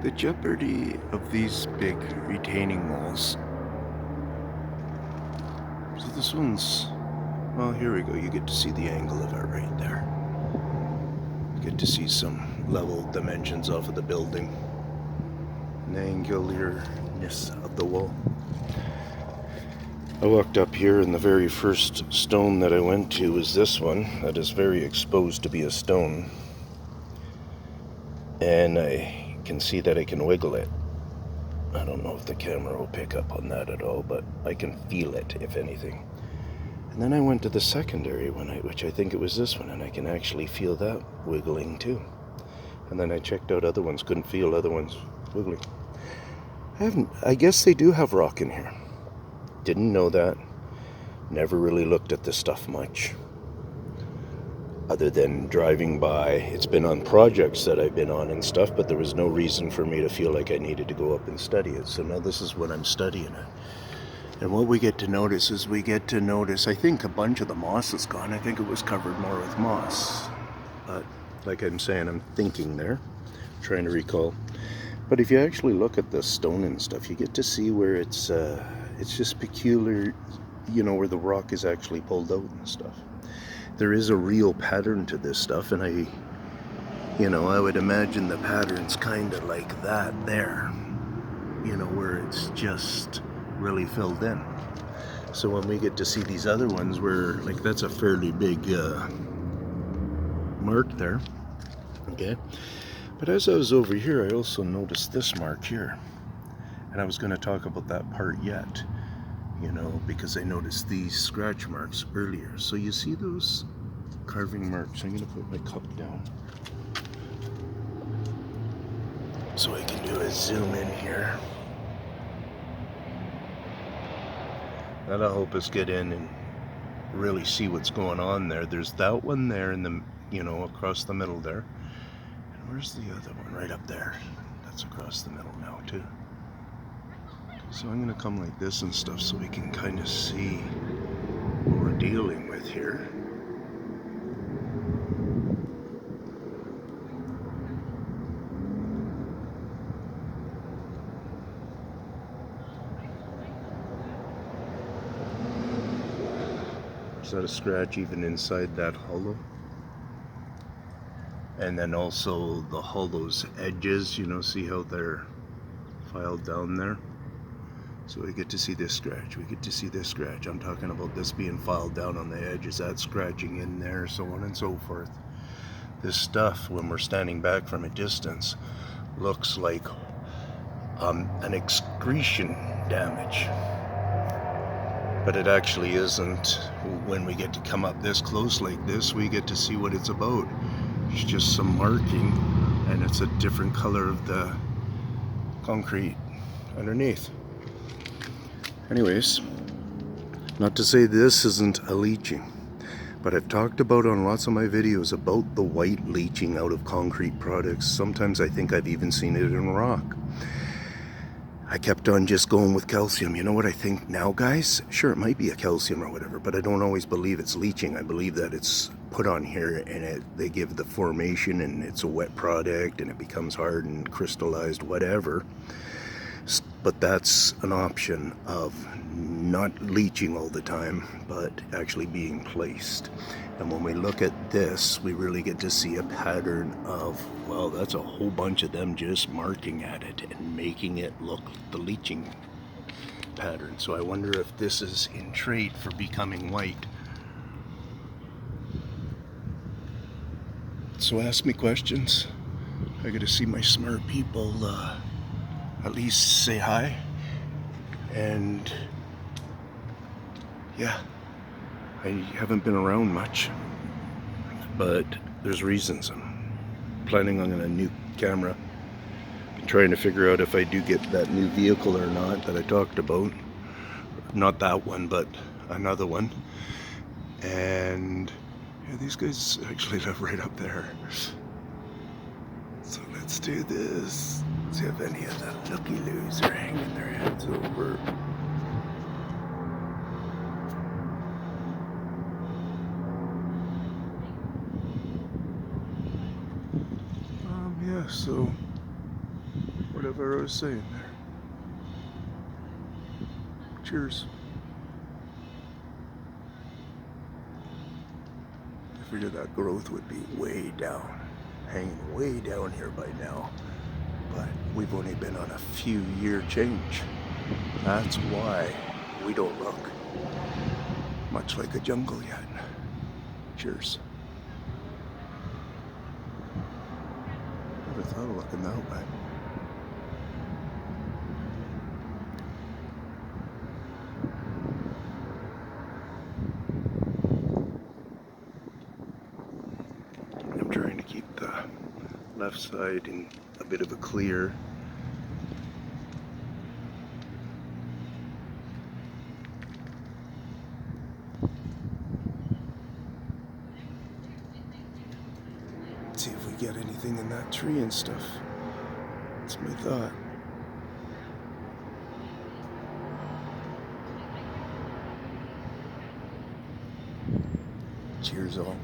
The jeopardy of these big retaining walls. So this one's, well, here we go. You get to see the angle of it right there. You get to see some level dimensions off of the building. An angularness of the wall. I walked up here and the very first stone that I went to was this one that is very exposed to be a stone. And I can see that I can wiggle it. I don't know if the camera will pick up on that at all, but I can feel it, if anything. And then I went to the secondary one, which I think it was this one, and I can actually feel that wiggling too. And then I checked out other ones, couldn't feel other ones wiggling. I guess they do have rock in here. Didn't know that. Never really looked at this stuff much. Other than driving by. It's been on projects that I've been on and stuff, but there was no reason for me to feel like I needed to go up and study it. So now this is when I'm studying it. And what we get to notice is I think a bunch of the moss is gone. I think it was covered more with moss. But like I'm saying, I'm thinking there, trying to recall. But if you actually look at the stone and stuff, you get to see where it's just peculiar, where the rock is actually pulled out and stuff. There is a real pattern to this stuff, and I would imagine the pattern's kind of like that there, where it's just really filled in. So when we get to see these other ones where, like, that's a fairly big mark there, okay? But as I was over here, I also noticed this mark here, and I was going to talk about that part yet. Because I noticed these scratch marks earlier. So you see those carving marks. I'm going to put my cup down so I can do a zoom in here. That'll help us get in and really see what's going on there. There's that one there in the, across the middle there. And where's the other one? Right up there. That's across the middle now too. So I'm going to come like this and stuff so we can kind of see what we're dealing with here. Is that a scratch even inside that hollow? And then also the hollow's edges, see how they're filed down there? So we get to see this scratch, I'm talking about this being filed down on the edges, that scratching in there, so on and so forth. This stuff, when we're standing back from a distance, looks like an excretion damage. But it actually isn't. When we get to come up this close like this, we get to see what it's about. It's just some marking, and it's a different color of the concrete underneath. Anyways, not to say this isn't a leaching, but I've talked about on lots of my videos about the white leaching out of concrete products. Sometimes I think I've even seen it in rock. I kept on just going with calcium. You know what I think now, guys? Sure, it might be a calcium or whatever, but I don't always believe it's leaching. I believe that it's put on here and they give the formation and it's a wet product and it becomes hard and crystallized, whatever. But that's an option of not leaching all the time, but actually being placed. And when we look at this, we really get to see a pattern of, well, that's a whole bunch of them just marking at it and making it look the leaching pattern. So I wonder if this is in trade for becoming white. So ask me questions. I gotta see my smart people at least say hi. And yeah, I haven't been around much, but there's reasons. I'm planning on a new camera. Been trying to figure out if I do get that new vehicle or not that I talked about. Not that one, but another one. And yeah, these guys actually live right up there. So let's do this. See if any of the looky-loos are hanging their heads over. Yeah, so whatever I was saying there. Cheers. I figured that growth would be way down, hanging way down here by now. But we've only been on a few year change. That's why we don't look much like a jungle yet. Cheers. Never thought of looking that way. I'm trying to keep the left side in a bit of a clear. See if we get anything in that tree and stuff. That's my thought. Cheers all.